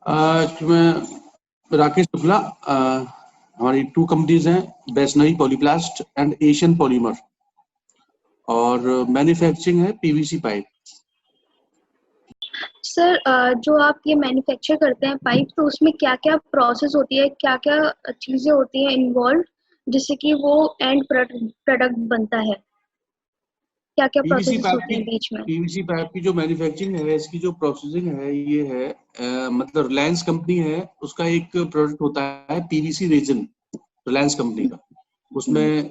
मैं राकेश शुक्ला। हमारी 2 कंपनीज हैं, Vaishnavi Polyplast and Asian polymer, और मैन्युफैक्चरिंग है पीवीसी पाइप। सर जो आप ये मैन्युफैक्चर करते हैं पाइप, तो उसमें क्या क्या प्रोसेस होती है, क्या क्या चीजें होती हैं इन्वॉल्व, जिससे कि वो एंड प्रोडक्ट बनता है? क्या क्या प्रोसेस होते हैं बीच में? पीवीसी पाइप की जो मैन्युफैक्चरिंग है, इसकी जो प्रोसेसिंग है, ये है मतलब रिलायंस कंपनी है, उसका एक प्रोडक्ट होता है पीवीसी रेजिन, रिलायंस कंपनी का। उसमें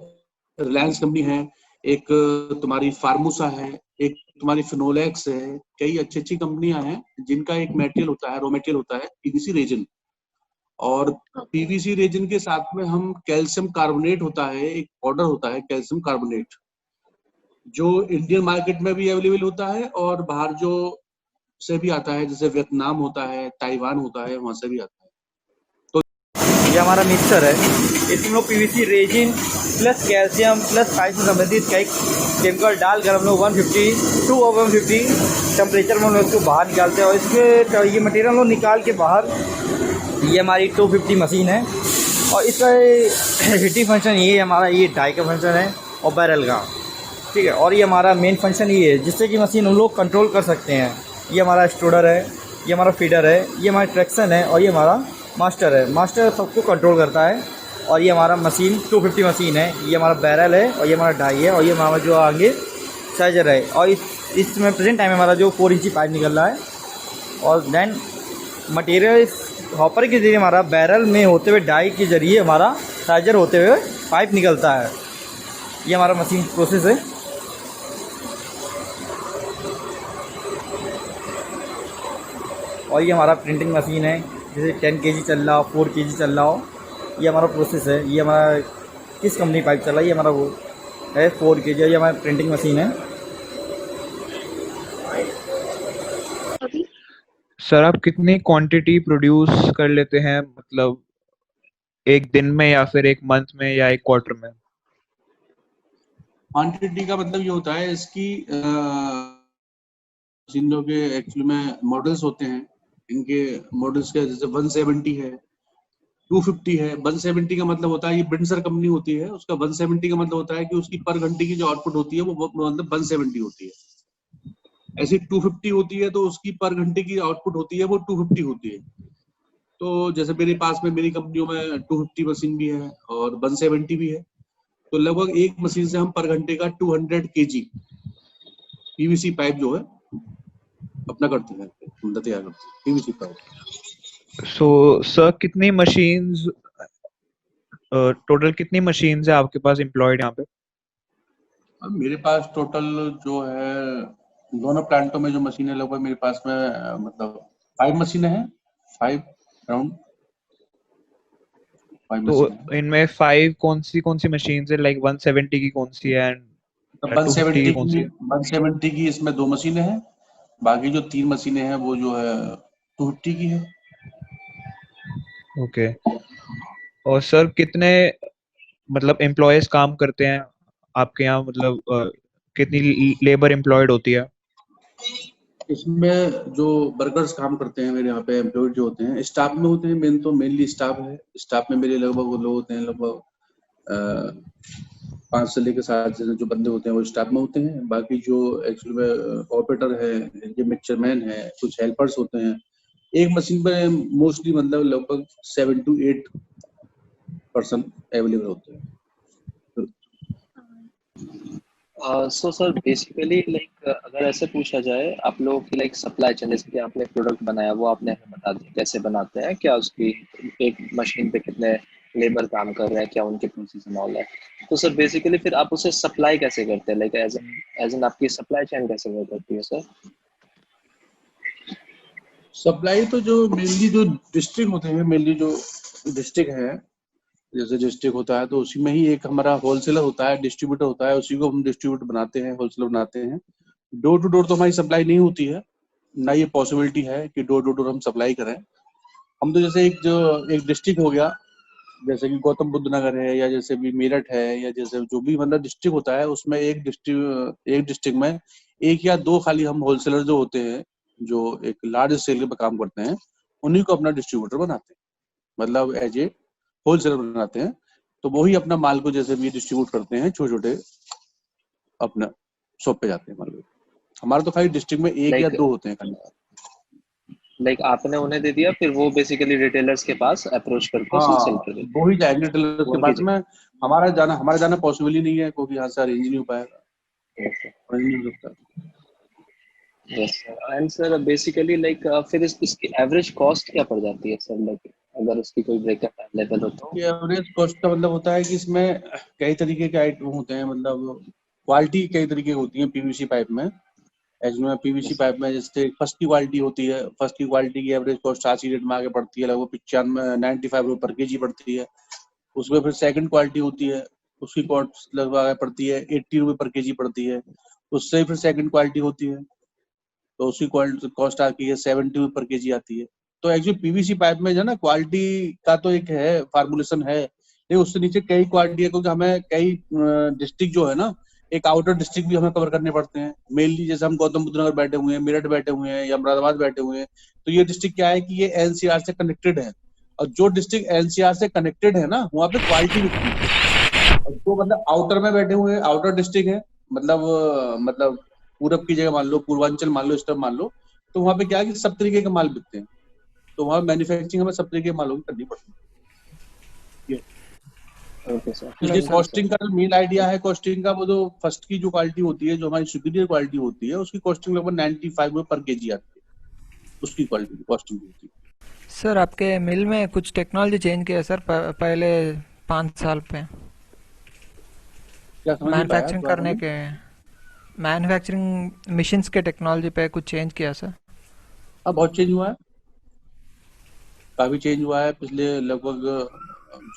रिलायंस कंपनी है, एक तुम्हारी फार्मूसा है, एक तुम्हारी फिनोलेक्स है, कई अच्छी अच्छी कंपनियां हैं जिनका एक मटेरियल होता है, रॉ मटेरियल होता है पीवीसी रेजिन। और पीवीसी रेजिन के साथ में हम कैल्शियम कार्बोनेट होता है, एक पाउडर होता है कैल्शियम कार्बोनेट, जो इंडियन मार्केट में भी अवेलेबल होता है और बाहर जो से भी आता है, जैसे वियतनाम होता है, ताइवान होता है, वहां से भी आता है। ये हमारा मिक्सर है, इसमें हम लोग PVC resin plus calcium plus pipe से संबंधित कई केमिकल डालकर हम लोग 150 टू 150 टेम्परेचर में हम लोग इसको बाहर निकालते हैं। और इसके ये मटेरियल हम लोग निकाल के बाहर, ये हमारी 250 मशीन है और इसका हीटिंग फंक्शन ये हमारा, ये डाई का फंक्शन है और बैरल का, ठीक है। और ये हमारा मेन फंक्शन ये है जिससे कि मशीन हम लोग कंट्रोल कर सकते हैं। ये हमारा स्टोडर है, ये हमारा फीडर है, ये हमारा ट्रैक्शन है और ये हमारा मास्टर है। मास्टर सबको कंट्रोल करता है। और ये हमारा मशीन 250 मशीन है, ये हमारा बैरल है और ये हमारा डाई है और ये हमारा जो आगे साइजर है। और इसमें प्रेजेंट टाइम में हमारा जो 4 इंची पाइप निकल रहा है। और देन मटेरियल इस हॉपर के जरिए हमारा बैरल में होते हुए डाई के जरिए हमारा साइजर होते हुए पाइप निकलता है। ये हमारा मशीन प्रोसेस है। और ये हमारा प्रिंटिंग मशीन है, जैसे 10 kg चल रहा हो, 4 kg चल रहा हो, ये हमारा प्रोसेस है। ये हमारा किस कंपनी पाइप चल रहा है, ये हमारा वो है 4 kg, ये हमारी प्रिंटिंग मशीन है। सर आप कितनी क्वांटिटी प्रोड्यूस कर लेते हैं, मतलब एक दिन में या फिर एक मंथ में या एक क्वार्टर में? क्वांटिटी का मतलब ये होता है, इसकी मशीनों के एक्चुअली में मॉडल्स होते हैं। इनके मॉडल्स के जैसे 170 है, 250 है। 170 का मतलब होता है, ये बिंडसर कंपनी होती है, उसका 170 का मतलब होता है कि उसकी पर घंटे की जो आउटपुट होती है वो मतलब 170 होती है। ऐसी 250 होती है तो उसकी पर घंटे की आउटपुट होती है वो 250 होती है। तो जैसे मेरे पास में मेरी कंपनियों में 250 मशीन भी है और 170 भी है, तो लगभग एक मशीन से हम पर घंटे का 200 kg पीवीसी पाइप जो है अपना करते हैं, तैयार करते हैं पीवीसी पाइप। सो सर कितनी मशीन्स, टोटल कितनी मशीन्स है आपके पास एम्प्लॉयड यहाँ पे? अब मेरे पास टोटल जो है दोनों प्लांटों में जो मशीनें, लगभग मेरे पास में मतलब 5 मशीनें हैं, 5 अराउंड 5 तो मशीनें। इनमें 5 कौन सी मशीन्स है, लाइक 170 की कौन सी है एंड 250 की कौन सी है? 170 की इसमें 2 मशीनें हैं, बाकी जो 3 मशीनें हैं वो जो है 250 की है। ओके। और सर कितने मतलब एम्प्लॉयज काम करते हैं आपके यहाँ, मतलब कितनी लेबर एम्प्लॉयड होती है? इसमें जो वर्कर्स काम करते हैं मेरे यहाँ पे, एम्प्लॉयड जो होते हैं, स्टाफ में होते हैं, मेनली स्टाफ है। स्टाफ में मेरे लगभग वो लोग होते हैं, लगभग 5 से लेकर 7 जो बंदे होते हैं वो स्टाफ में होते हैं। बाकी जो एक्चुअली में ऑपरेटर है, ये मिक्सचर मैन है, कुछ हेल्पर्स होते हैं। एक मशीन पे मोस्टली मतलब लगभग 7 to 8 पर्सन अवेलेबल होते हैं। सो सर बेसिकली लाइक अगर ऐसे पूछा जाए आप लोगों की लाइक सप्लाई चेन, जैसे कि आपने प्रोडक्ट बनाया वो आपने हमें बता दिया कैसे बनाते हैं, क्या उसकी एक मशीन पे कितने लेबर काम कर रहे हैं, क्या उनके प्रोसेस एंड है। तो सर बेसिकली फिर आप उसे सप्लाई कैसे करते हैं, लाइक एज एन आपकी सप्लाई चेन कैसे वर्क करती है सर? सप्लाई तो जो मेनली जो डिस्ट्रिक्ट होते हैं, मेनली जो डिस्ट्रिक्ट है, जैसे डिस्ट्रिक्ट होता है तो उसी में ही एक हमारा होलसेलर होता है, डिस्ट्रीब्यूटर होता है, उसी को हम डिस्ट्रीब्यूटर बनाते हैं, होलसेलर बनाते हैं। डोर टू डोर तो हमारी सप्लाई नहीं होती है, ना ये पॉसिबिलिटी है कि डोर टू डोर हम सप्लाई करें। हम तो जैसे एक डिस्ट्रिक्ट हो गया, जैसे कि गौतम बुद्ध नगर है, या जैसे भी मेरठ है, या जैसे जो भी मतलब डिस्ट्रिक्ट होता है, उसमें एक डिस्ट्रिक्ट में 1 या 2 खाली हम होलसेलर जो होते हैं, जो एक लार्ज स्केल पे काम करते हैं, उन्हीं को अपना डिस्ट्रीब्यूटर बनाते हैं, मतलब एज ए होलसेलर बनाते हैं। तो वही अपना माल को जैसे भी डिस्ट्रीब्यूट करते हैं, छोटे छोटे अपना शॉप पे जाते हैं माल को। हमारा तो खाली डिस्ट्रिक्ट में एक या लाइक दो होते हैं खाली। आपने उन्हें दे दिया, फिर वो बेसिकली रिटेलर्स के पास अप्रोच करके हाँ, उसको सेल कर देते वही जाएंगे टेलर्स के हैं पास उनकी में। हमारा जाना पॉसिबल ही नहीं है, क्योंकि यहाँ से अरेंज नहीं हो पाएगा, जगह। अरेंज नहीं हो सकता। Yes sir. And sir basically फिर इसकी एवरेज कॉस्ट क्या पड़ जाती है सर, अगर उसकी कोई ब्रेकअप अवेलेबल हो तो? ये एवरेज कॉस्ट का मतलब होता है कि इसमें कई तरीके के आइटम होते हैं, मतलब क्वालिटी कई तरीके की होती है पीवीसी पाइप में। इसमें पीवीसी Yes, पाइप में जैसे फर्स्ट की क्वालिटी होती है, फर्स्ट की क्वालिटी की एवरेज कॉस्ट आज की डेट में आगे पड़ती है लगभग 95 रुपये पर केजी पड़ती है। उसमें फिर सेकंड क्वालिटी होती है, उसकी कॉस्ट लगभग आगे पड़ती है 80 रुपये पर केजी पड़ती है। उससे फिर सेकंड क्वालिटी होती है, तो उसकी कॉस्ट आती है 70 रुपये पर केजी आती है। तो एक्चुअली पीवीसी पाइप में जो है ना, क्वालिटी का तो एक है फार्मूलेशन है, लेकिन उससे नीचे कई क्वालिटी है, क्योंकि हमें कई डिस्ट्रिक्ट जो है ना, एक आउटर डिस्ट्रिक्ट भी हमें कवर करने पड़ते हैं। मेनली जैसे हम गौतम बुद्ध नगर बैठे हुए हैं, मेरठ बैठे हुए हैं या मुरादाबाद बैठे हुए हैं, तो ये डिस्ट्रिक्ट क्या है कि ये एनसीआर से कनेक्टेड है, और जो डिस्ट्रिक्ट एनसीआर से कनेक्टेड है ना, वहाँ पे क्वालिटी बिकती है। और जो मतलब आउटर में बैठे हुए हैं, आउटर डिस्ट्रिक्ट है, मतलब पूरब की जगह मान लो, पूर्वांचल मान लो, इस तरफ मान लो, तो वहाँ पे क्या है कि सब तरीके के माल बिकते हैं, तो वहाँ मैन्युफैक्चरिंग हमें सब तरीके के मालों की करनी पड़ती है। Okay sir. इसलिए कॉस्टिंग का जो मेन आइडिया है कॉस्टिंग का, वो जो फर्स्ट की जो क्वालिटी होती है, जो हमारी सुपीरियर क्वालिटी होती है, उसकी कॉस्टिंग लगभग 95 रुपये पर केजी आती है, उसकी क्वालिटी कॉस्टिंग होती है। सर आपके मिल में कुछ टेक्नोलॉजी चेंज किया सर पहले 5 साल पे क्या समझ नहीं पाया मैन्युफैक्चरिंग दोबारा करने बोलिए। के, मैन्युफैक्चरिंग मशीन्स के टेक्नोलॉजी पे कुछ चेंज किया सर? अब बहुत चेंज हुआ है, काफी चेंज हुआ है। पिछले लगभग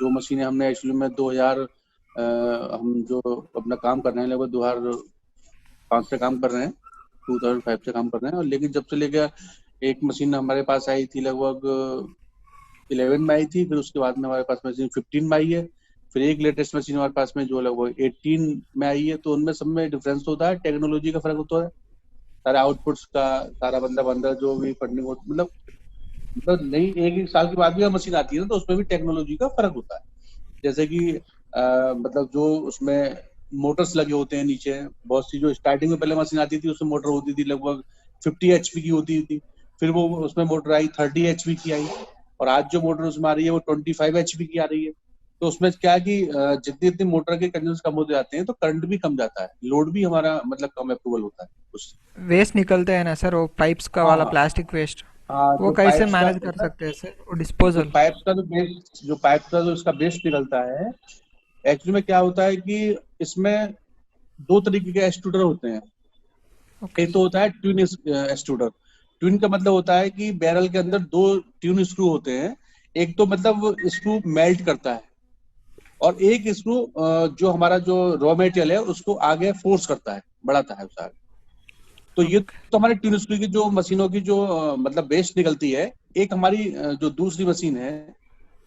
जो मशीनें हमने एक्चुअली में 2000 हम जो अपना काम कर रहे हैं लगभग 2005 से काम कर रहे हैं, 2005 से काम कर रहे हैं। और लेकिन जब से लेकर एक मशीन हमारे पास आई थी लगभग 11 में आई थी, फिर उसके बाद में हमारे पास मशीन 15 में आई है, फिर एक लेटेस्ट मशीन हमारे पास में जो लगभग 18 में आई है। तो उनमें सब में डिफरेंस होता है, टेक्नोलॉजी का फर्क होता है, सारे आउटपुट्स का, सारा मतलब अंदर जो भी फंडिंग होती, मतलब नई एक साल के बाद भी मशीन आती है ना, तो उसमें भी टेक्नोलॉजी का फर्क होता है। जैसे कि मतलब जो उसमें मोटर्स लगे होते हैं नीचे, बहुत सी जो स्टार्टिंग में पहले मशीन आती थी उसमें मोटर होती थी लगभग 50 HP की होती थी, फिर वो उसमें मोटर आई 30 HP की आई, और आज जो मोटर उसमें आ रही है वो 25 HP की आ रही है। तो उसमें क्या है कि जितनी जितनी मोटर के कंजन कम होते जाते हैं, तो करंट भी कम जाता है, लोड भी हमारा मतलब कम अप्रूवल होता है उससे। वेस्ट निकलते हैं ना सर, वो पाइप्स का वाला हाँ प्लास्टिक वेस्ट, हाँ, वो जो कैसे पाइप्स का मैनेज कर सकते हैं सर, वो जो डिस्पोजल? पाइप का जो इसका बेस्ट निकलता है, एक्चुअली में क्या होता है कि इसमें दो तरीके के एक्सट्रूडर होते हैं। ओके एक तो होता है ट्यून एक्सट्रूडर। ट्यून का मतलब होता है कि बैरल के अंदर दो ट्यून स्क्रू होते हैं, एक तो मतलब स्क्रू मेल्ट करता है, और एक स्क्रू जो हमारा जो रॉ मटेरियल है उसको आगे फोर्स करता है, बढ़ाता है उसे आगे। तो ये ओके तो हमारे ट्यून स्क्रू की जो मशीनों की जो मतलब बेस्ट निकलती है। एक हमारी जो दूसरी मशीन है,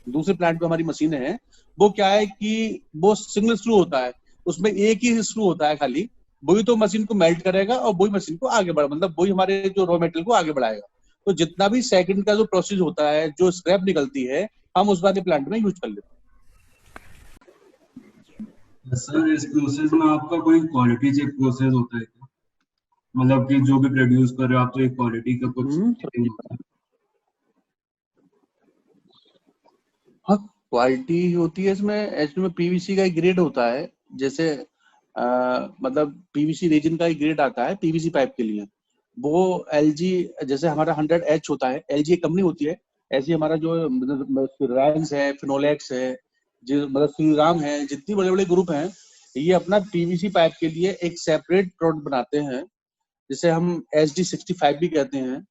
दूसरे प्लांट पे हमारी मशीनें हैं, वो क्या है कि वो सिंगल स्क्रू होता है, उसमें एक ही स्क्रू होता है खाली, वही तो मशीन को मेल्ट करेगा और वही मशीन को आगे बढ़ा, मतलब वही हमारे जो रॉ मटेरियल को आगे बढ़ाएगा। तो जितना भी सेकंड का जो प्रोसेस होता है, जो स्क्रैप निकलती है, हम उस वाले प्लांट में यूज कर लेते हैं। सर इस प्रोसेस में आपका कोई क्वालिटी चेक प्रोसेस होता है क्या? मतलब कि जो भी प्रोड्यूस कर रहे हो आप, तो एक क्वालिटी का कुछ चेकिंग होता है? हाँ, क्वालिटी होती है इसमें। एक्चुअली में पीवीसी का एक ग्रेड होता है, जैसे मतलब पीवीसी रेजिन का एक ग्रेड आता है पीवीसी पाइप के लिए। वो एलजी, जैसे हमारा 100H होता है, एलजी एक कंपनी होती है, ऐसे हमारा जो रिलायंस है, फिनोलेक्स है, जो मतलब श्रीराम है, जितनी बड़े बड़े ग्रुप हैं, ये अपना पीवीसी पाइप के लिए एक सेपरेट प्रोडक्ट बनाते हैं, जिसे हम SD65 भी कहते हैं।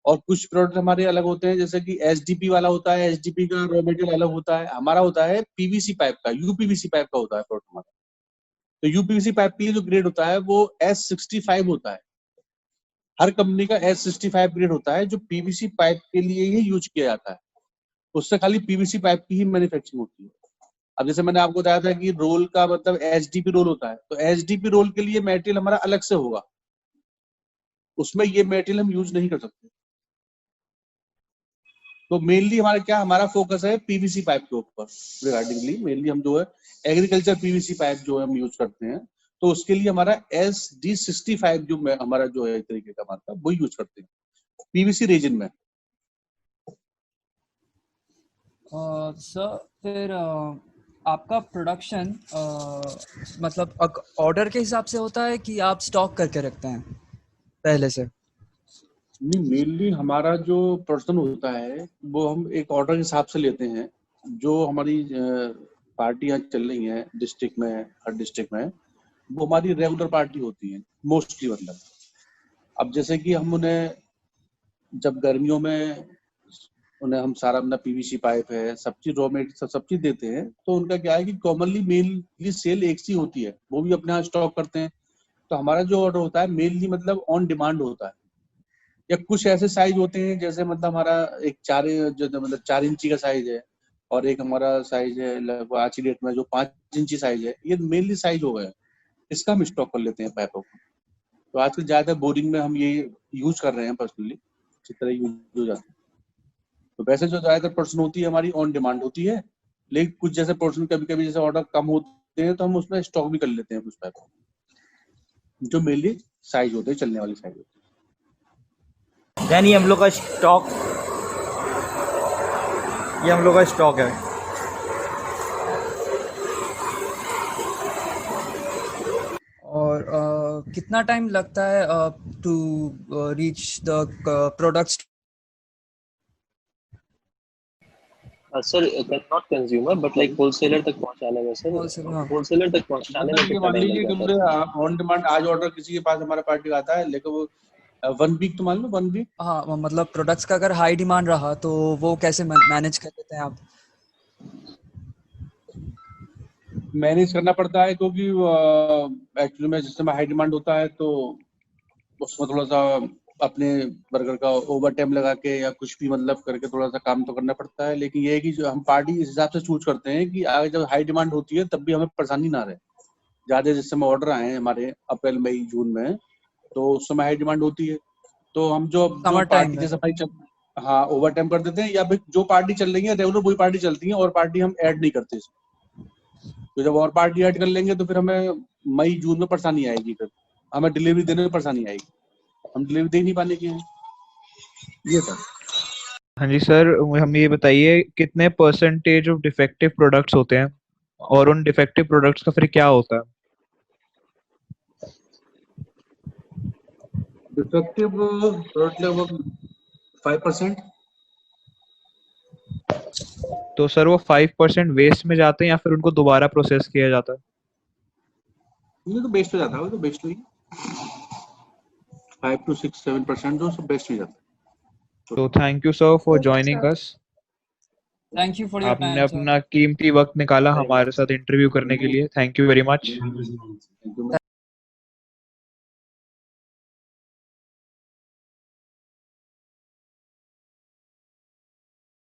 और कुछ प्रोडक्ट हमारे अलग होते हैं, जैसे कि एसडीपी वाला होता है, एसडीपी का रॉ मटेरियल अलग होता है, हमारा होता है पीवीसी पाइप का, यूपीवीसी पाइप का होता है प्रोडक्ट हमारा। तो यूपीवीसी पाइप के लिए जो ग्रेड होता है वो S65 होता है। हर कंपनी का S65 ग्रेड होता है, जो पीवीसी पाइप के लिए ही यूज किया जाता है। उससे खाली पीवीसी पाइप की ही मैन्युफैक्चरिंग होती है। अब जैसे मैंने आपको बताया था कि रोल का मतलब एचडीपी रोल होता है, तो एचडीपी रोल के लिए मटेरियल हमारा अलग से होगा, उसमें ये मटेरियल हम यूज नहीं कर सकते। तो मेनली हमारा क्या, हमारा फोकस है पीवीसी पाइप के ऊपर रिगार्डिंगली। मेनली हम जो है एग्रीकल्चर पीवीसी पाइप जो है हम यूज करते हैं, तो उसके लिए हमारा SD65 जो हमारा जो है एक तरीके का हमारा वो यूज करते हैं पीवीसी रेजिन में। सर फिर आपका प्रोडक्शन मतलब ऑर्डर के हिसाब से होता है कि आप स्टॉक करके रखते हैं पहले से? नहीं, मेनली हमारा जो प्रोडक्शन होता है वो हम एक ऑर्डर के हिसाब से लेते हैं। जो हमारी पार्टियां चल रही हैं डिस्ट्रिक्ट में, हर डिस्ट्रिक्ट में, वो हमारी रेगुलर पार्टी होती है मोस्टली। मतलब अब जैसे कि हम उन्हें जब गर्मियों में उन्हें हम सारा अपना पीवीसी पाइप है, सब चीज रॉ मेटेरियल सब चीज देते हैं, तो उनका क्या है कि कॉमनली मेनली सेल एक सी होती है, वो भी अपने यहाँ स्टॉक करते हैं। तो हमारा जो ऑर्डर होता है मेनली मतलब ऑन डिमांड होता है, या कुछ ऐसे साइज होते हैं जैसे मतलब हमारा एक 4 इंची का साइज है, और एक हमारा साइज है लगभग आज की डेट में जो 5 इंची साइज है। ये मेनली साइज हो गया, इसका हम स्टॉक कर लेते हैं पाइपों को। तो आजकल ज्यादा बोरिंग में हम ये यूज कर रहे हैं पर्सनली, अच्छी तरह यूज हो जाता है। तो वैसे जो ज्यादातर पर्सन होती है हमारी ऑन डिमांड होती है, लेकिन कुछ जैसे पर्सन कभी कभी जैसे ऑर्डर कम होते हैं तो हम उसमें स्टॉक भी कर लेते हैं कुछ पाइपों, जो मेनली साइज होते हैं, चलने वाली साइज होती है। यानी हम लोग का स्टॉक, ये हम लोग का स्टॉक है। और कितना टाइम लगता है to reach the products? Sir not consumer but like wholesaler तक पहुंचाने में सर, होलसेलर तक पहुंचाने में कितना मान टाइम लीजिए लग कि जाता है? ऑन डिमांड आज ऑर्डर किसी के पास हमारा पार्टी आता है, लेकिन वो 1 वीक तो मान लो 1 वीक। हाँ, मतलब प्रोडक्ट्स का अगर हाई डिमांड रहा तो वो कैसे मैनेज कर लेते हैं आप? मैनेज करना पड़ता है, क्योंकि एक्चुअली में जिस समय हाई डिमांड होता है तो उसमें थोड़ा सा अपने वर्कर का ओवर टाइम लगा के या कुछ भी मतलब करके थोड़ा सा काम तो करना पड़ता है। लेकिन ये है कि जो हम पार्टी इस हिसाब से चूज करते हैं कि आगे जब हाई डिमांड होती है तब भी हमें परेशानी ना रहे। ज्यादा जिस समय ऑर्डर आए हैं हमारे अप्रैल मई जून में, तो उस समय हाई डिमांड होती है, तो हम जो पार्टी जैसे भाई हाँ ओवर टाइम कर देते हैं, या फिर जो पार्टी चल रही है रेगुलर वही पार्टी चलती है और पार्टी हम ऐड नहीं करते इसमें। तो जब और पार्टी ऐड कर लेंगे तो फिर हमें मई जून में परेशानी आएगी, फिर हमें डिलीवरी देने में परेशानी आएगी, हम डिलीवरी दे नहीं पाने की है ये सर। हाँ जी सर, हम ये बताइए कितने परसेंटेज ऑफ डिफेक्टिव प्रोडक्ट्स होते हैं और उन डिफेक्टिव प्रोडक्ट्स का फिर क्या होता है? डिफेक्टिव प्रोडक्ट लगभग 5%। तो सर वो 5% वेस्ट में जाते हैं या फिर उनको दोबारा प्रोसेस किया जाता है? ये तो बेस्ट हो जाता है, वो तो बेस्ट हुई 5 to 6-7% जो सब बेस्ट हो जाता है। तो thank you sir for joining us. Thank you for your आपने टाइम सर। अपना कीमती वक्त निकाला हमारे साथ इंटरव्यू करने के लिए। Thank you very much.